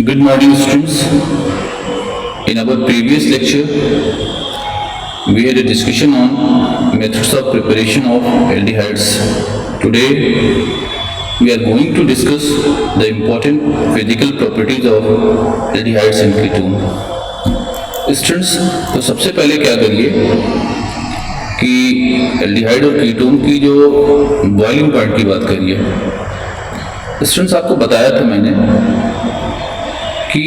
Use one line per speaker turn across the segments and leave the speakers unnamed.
Good morning, students. In our previous lecture, we had a discussion on methods of preparation of aldehydes. Today, we are going to discuss the important physical properties of aldehydes and ketone. Students, तो सबसे पहले क्या करिए कि aldehyde और ketone की जो boiling point की बात करिए। स्टूडेंट्स, आपको बताया था मैंने कि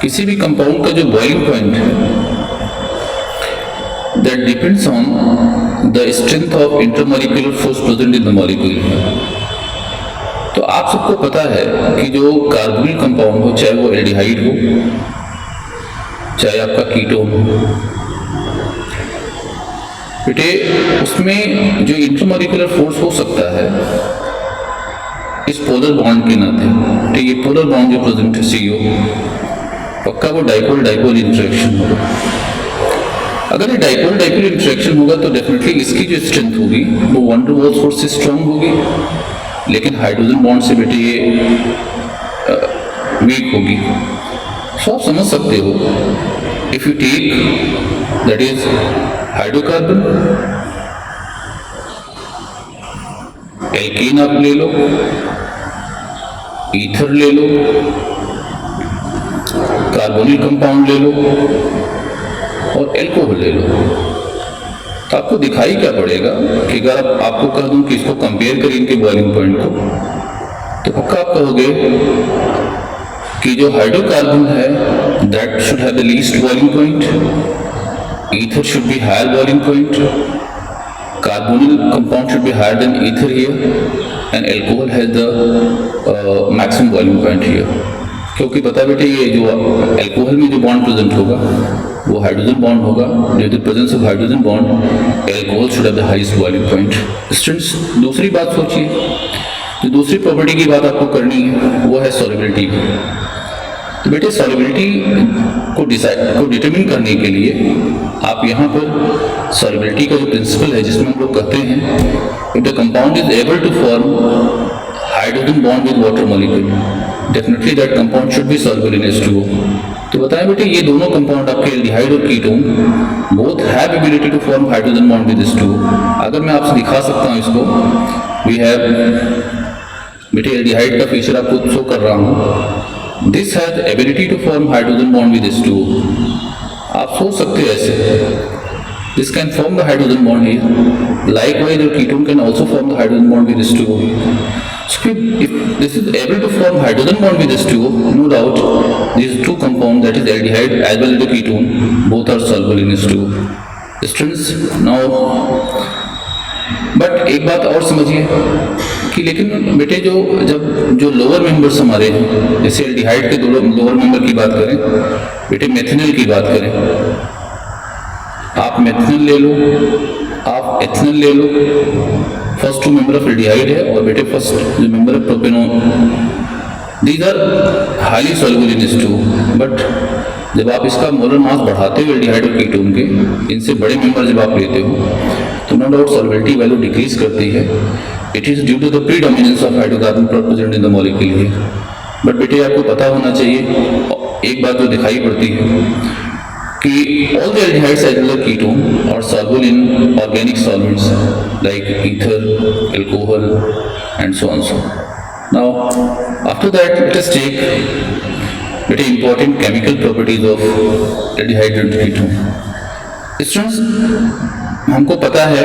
किसी भी कंपाउंड का जो बॉइलिंग पॉइंट है that depends on the strength of intermolecular force present in the molecule. तो आप सबको पता है कि जो कार्बोनिल कंपाउंड हो, चाहे वो एल्डिहाइड हो चाहे आपका कीटोन हो, बेटे उसमें जो इंटरमॉलिक्यूलर फोर्स हो सकता है इस पोलर बॉन्ड के नाते, ठीक है, पोलर बॉन्ड जो प्रेजेंट है सीओ, पक्का वो डाइपोल डाइपोल इंटरेक्शन होगा। अगर ये डाइपोल डाइपोल इंटरेक्शन होगा तो डेफिनेटली इसकी जो स्ट्रेंथ होगी वो वन टू वन फोर्स से स्ट्रांग होगी, लेकिन हाइड्रोजन बॉन्ड से बेटे ये वीक होगी। सो आप समझ सकते हो, if you take that is hydrocarbon, alkene आप ले लो, ईथर ले लो, कार्बोनिल कंपाउंड ले लो और एल्कोहल ले लो, तो आपको दिखाई क्या पड़ेगा कि अगर आपको कह दूं कि इसको कंपेयर करें इनके बॉइलिंग पॉइंट को, तो पक्का आप कहोगे कि जो हाइड्रोकार्बन है that should have the least boiling point, ether should be higher boiling point, carbonyl compound should be higher than ether here, and alcohol has the maximum boiling point here. क्योंकि पता है बेटे ये जो अल्कोहल में जो bond present होगा वो हाइड्रोजन बॉन्ड होगा, due to presence of hydrogen bond alcohol should have the highest boiling point. Students, दूसरी बात सोचिए, जो दूसरी प्रॉपर्टी की बात आपको करनी है वो है सॉल्युबिलिटी की। तो बेटे सॉल्युबिलिटी को डिटरमिन करने के लिए आप यहाँ पर सॉल्युबिलिटी का जो प्रिंसिपल है जिसमें हम लोग कहते हैं the compound is able to form hydrogen bond with water molecule, definitely that compound should be soluble in H2O। तो बताएं बेटे ये दोनों कंपाउंड आपके एल्डिहाइड और ketone both have ability to form hydrogen bond with H2O। अगर मैं आपसे दिखा सकता हूँ इसको, वी हैव बेटे एल्डिहाइड का फीचर आपको शो कर रहा हूँ, This has ability to form hydrogen bond with H2O। आप सोच सकते हैं ऐसे, this can form the hydrogen bond here, likewise the ketone can also form the hydrogen bond with H2O। So if this is able to form hydrogen bond with H2O, no doubt these two compounds, that is aldehyde as well as the ketone, both are soluble in H2O। Students, now but एक बात और समझिए कि लेकिन बेटे जो lower members हमारे हैं, जैसे एल्डिहाइड के लोअर मेंबर की बात करें, बेटे मेथेनॉल की बात करें, आप मेथेनॉल ले लो, आप एथेनॉल ले लो, first two member of aldehyde है और बेटे फर्स्ट जो member of propanol, these are highly soluble in H2O। But जब आप इसका मोलर मास बढ़ाते हो एल्डिहाइड और कीटोन के, इनसे बड़े मेंबर जब आप लेते हो तो no doubt solubility value decrease करती है। It is due to the predominance of hydrocarbon present in the molecule. But बेटे आपको पता होना चाहिए एक बात जो दिखाई पड़ती है कि all the aldehydes as well as ketone are soluble in organic solvents like ether, alcohol and so on so. Now after that let us take बेटे important chemical properties of aldehyde and ketone. Students, हमको पता है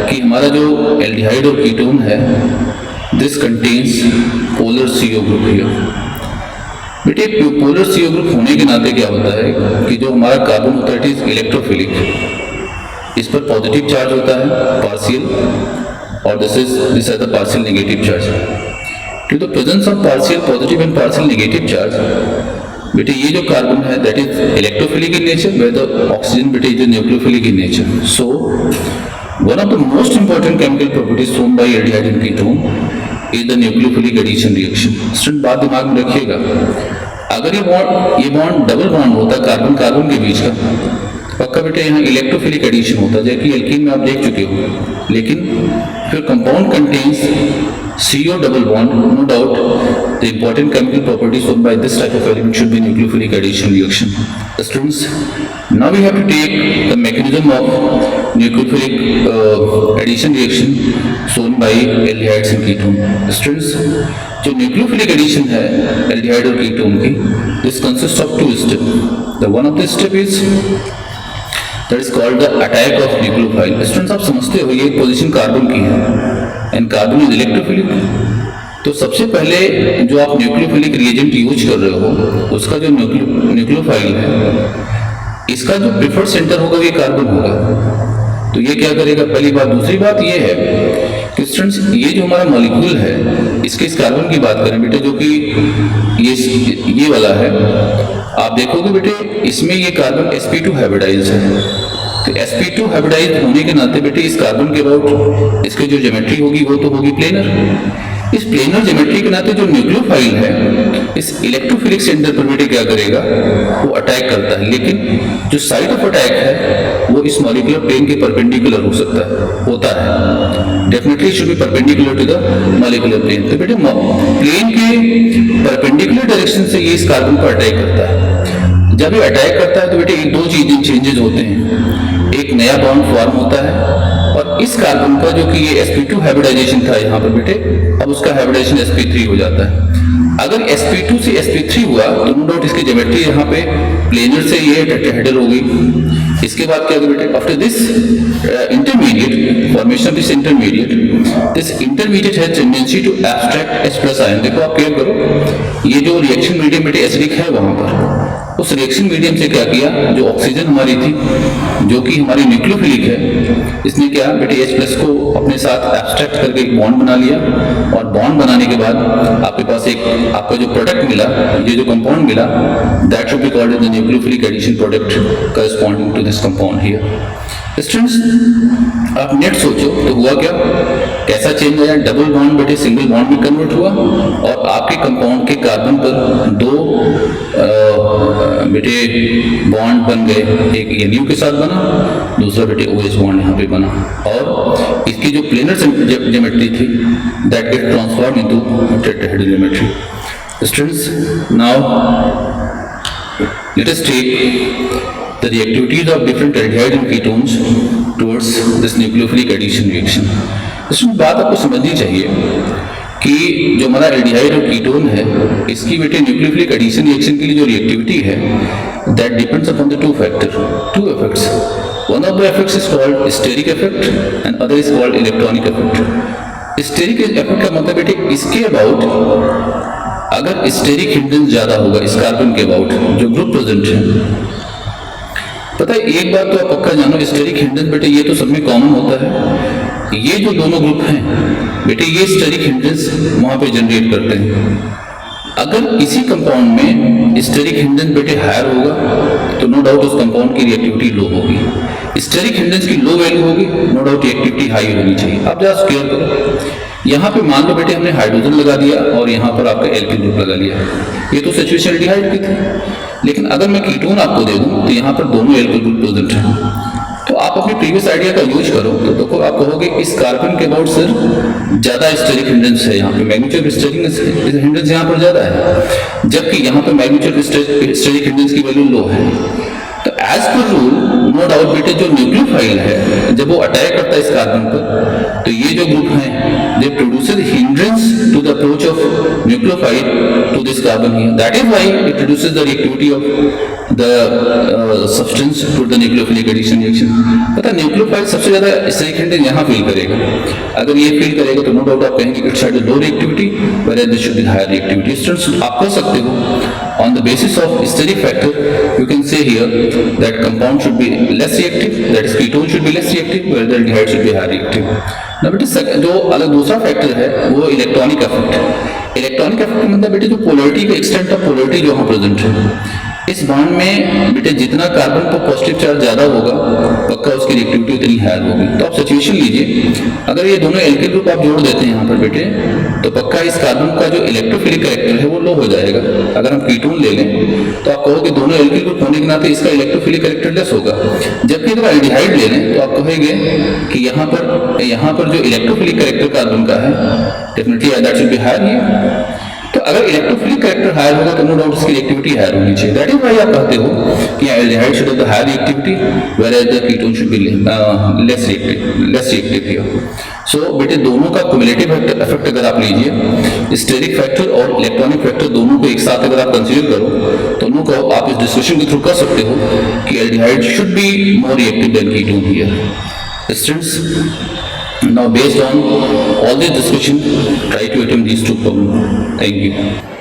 कि हमारा जो aldehyde और ketone है this contains polar CO group here. बेटे पोलर CO ग्रुप होने के नाते क्या होता है कि जो हमारा कार्बन होता है इट इज इलेक्ट्रोफिलिक, इस पर पॉजिटिव चार्ज होता है पार्शियल, और this has the partial negative charge. Due to the presence of partial positive and partial negative charge, बेटे ये जो कार्बन है that is electrophilic in nature, where the oxygen बेटे is nucleophilic in nature. So one of the most important chemical properties form by aldehyde and ketone is the nucleophilic addition reaction. Student बात दिमाग में रखिएगा, अगर ये bond double bond होता carbon carbon के बीच का, पक्का बेटे यहाँ इलेक्ट्रोफिलिक एडिशन होता है, जैसे कि एल्कीन में आप देख चुके हो, लेकिन फिर compound contains CO double bond, no doubt the important chemical properties formed by this type of element should be nucleophilic addition reaction. Students, now we have to take the mechanism of nucleophilic addition reaction shown by aldehydes and ketone. Students, जो nucleophilic addition है aldehyde और ketone की, this consists of two steps. The one of the step is that is called the attack of nucleophile. Students, आप समझते हो ये position carbon की है एंड कार्बन इज इलेक्ट्रोफिलिक। तो सबसे पहले जो आप न्यूक्लियोफिलिक रिएजेंट यूज कर रहे हो उसका जो न्यूक्लियोफाइल है इसका जो प्रेफर्ड सेंटर होगा ये कार्बन होगा। तो ये क्या करेगा, पहली बात। दूसरी बात ये है कि स्टूडेंट्स ये जो हमारा मॉलिक्यूल है इसके इस कार्बन की बात करें बेटे, जो कि ये वाला है, आप देखोगे बेटे इसमें ये कार्बन sp2 हाइब्रिडाइज्ड है। तो sp2 हाइब्रिडाइज्ड होने के नाते बेटे इस कार्बन के अबाउट इसकी जो ज्योमेट्री होगी वो तो होगी प्लेनर। इस प्लेनर ज्योमेट्री के नाते जो न्यूक्लियोफाइल है इस इलेक्ट्रोफिलिक सेंटर पर बेटे क्या करेगा, वो अटैक करता है। लेकिन जो साइड ऑफ अटैक है वो इस मॉलिक्यूलर प्लेन के परपेंडिकुलर हो सकता है, होता है। Definitely should be perpendicular to the molecular plane. तो बेटे प्लेन के परपेंडिकुलर डायरेक्शन से ये इस कार्बन पर अटैक करता है। जब ये अटैक करता है तो बेटे एक दो चीजें चेंजेस होते हैं, एक नया बॉन्ड फॉर्म होता है और इस कार्बन का जो कि ये sp2 हाइब्रिडाइजेशन था यहाँ पर बेटे, अब उसका हाइब्रिडाइजेशन sp3 हो जाता है। अगर sp2 से sp3 हुआ तो नो डाउट इसकी ज्योमेट्री यहाँ पे प्लेनर से ये टेट्राहेड्रल हो गई। इसके बाद क्या होगा बेटे, after this intermediate formation of this intermediate has tendency to abstract H+ ion. देखो आप क्या करो, ये जो रिएक्शन मीडियम बेटे एसिडिक है वहां पर, उस रिएक्शन मीडियम से क्या किया, जो ऑक्सीजन हमारी थी जो कि हमारी न्यूक्लियोफिलिक है, इसने क्या बेटे H+ को अपने साथ एब्स्ट्रैक्ट करके एक बॉन्ड बना लिया और बॉन्ड बनाने के बाद आपके पास एक आपका जो प्रोडक्ट मिला, ये जो कंपाउंड मिला, that should be called the nucleophilic addition product corresponding to this compound here. Students, आप नेट सोचो तो हुआ क्या, कैसा चेंज आया, डबल बॉन्ड बेटे सिंगल बॉन्ड में कन्वर्ट हुआ और आपके कंपाउंड के कार्बन पर दो बेटे बॉन्ड बन गए। एक NU के साथ बना, दूसरा बेटे OH बॉन्ड यहाँ पे बना और इसकी जो प्लेनर ज्योमेट्री थी that get transform into tetrahedral geometry. Students, now let us take the reactivities of different aldehydes and ketones towards this nucleophilic addition reaction। इसमें बात आपको समझनी चाहिए कि जो हमारा एल्डिहाइड और कीटोन है इसकी बेटे न्यूक्लियोफिलिक एडिशन रिएक्शन के लिए जो रिएक्टिविटी है that depends upon the two effects. One of the effects is called steric effect and other is called electronic effect. Steric effect का मतलब बेटे इसके अबाउट अगर स्टेरिक हिंड्रेंस ज्यादा होगा इस कार्बन के अबाउट जो ग्रुप प्रेजेंट है, पता है एक बात तो आप पक्का जानो, स्टेरिक हिंड्रेंस बेटे ये तो सब में कॉमन होता है। ये जो दोनों ग्रुप हैं बेटे ये स्टेरिक हिंड्रेंस वहां पे जनरेट करते हैं। अगर इसी कंपाउंड में स्टेरिक हिंड्रेंस बेटे हायर होगा तो नो डाउट उस कंपाउंड की रिएक्टिविटी लो होगी। स्टेरिक हिंड्रेंस की लो वैल्यू होगी, नो डाउट रिएक्टिविटी हाई होनी चाहिए। आप जरा स्क्वायर करो, यहाँ पे मान लो बेटे हमने हाइड्रोजन लगा दिया और यहाँ पर आपका एल्किल ग्रुप लगा लिया, ये तो सिचुएशन एल्डिहाइड की थी। लेकिन अगर मैं कीटोन आपको दे दूं तो यहाँ पर दोनों एल्किल ग्रुप प्रेजेंट हैं। तो आप अपने प्रीवियस आइडिया का यूज करो तो देखो आप कहोगे इस कार्बन के अबाउट सर ज्यादा स्टेरिक हिंड्रेंस है, यहाँ पे मैग्नीट्यूड स्टेरिक हिंड्रेंस यहाँ पर ज्यादा है, जबकि यहाँ पर मैग्नीट्यूड स्टेरिक हिंड्रेंस की वैल्यू लो है। तो as per rule no doubt बेटे जो न्यूक्लियोफाइल है जब वो अटैक करता है इस कार्बन पर तो ये जो ग्रुप है they produces hindrance to the approach of nucleophile to this carbon here, that is why it produces the reactivity of the substance to the nucleophilic addition reaction. पता है न्यूक्लियोफाइल सबसे ज्यादा स्टेरिक हिंड्रेंस यहाँ feel करेगा। अगर ये feel करेगा तो नो डाउट आप कहेंगे it's had low reactivity whereas this should be higher reactivity. Students, आप कह सकते हो on the basis of steric factor you can say here that compound should be less reactive, that is ketone should be less reactive, whereas the aldehyde should be high reactive। now बेटे जो अलग दूसरा factor है वो electronic effect. Electronic effect मतलब बेटे जो polarity का एक्सटेंट ऑफ पोलैरिटी जो यहाँ प्रेजेंट है, इस बॉन्ड में बेटे जितना कार्बन पर पॉजिटिव चार्ज ज्यादा होगा पक्का उसकी रिएक्टिविटी उतनी हायर होगी। तो आप सिचुएशन लीजिए, अगर ये दोनों एल्किल ग्रुप आप जोड़ देते हैं यहाँ पर बेटे, तो पक्का इस कार्बन का जो इलेक्ट्रोफिलिक कैरेक्टर है वो लो हो जाएगा। अगर हम कीटोन ले लें तो आप कहोगे दोनों एल्किल ग्रुप होने के नाते इसका इलेक्ट्रोफिलिक कैरेक्टर लेस होगा। जबकि अगर एल्डिहाइड ले लें तो आप कहेंगे कि यहाँ पर जो इलेक्ट्रोफिलिक कैरेक्टर कार्बन का है definitely that should be higher here. तो अगर इलेक्ट्रोफिलिक कैरेक्टर हायर होगा तो नो डाउट इसकी रिएक्टिविटी हायर होनी चाहिए। दैट इज व्हाई आप कहते हो कि aldehyde should have the higher reactivity whereas the ketone should be less reactive here. So बेटे दोनों का क्युमुलेटिव इफेक्ट अगर आप लीजिए, स्टेरिक फैक्टर और इलेक्ट्रॉनिक फैक्टर दोनों को एक साथ अगर आप कंसीडर करो तो नो कहो आप इस डिस्कशन के थ्रू कर सकते हो कि aldehyde should be more reactive than ketone here. Students, now based on all this discussion, try to attempt these two problems. Thank you.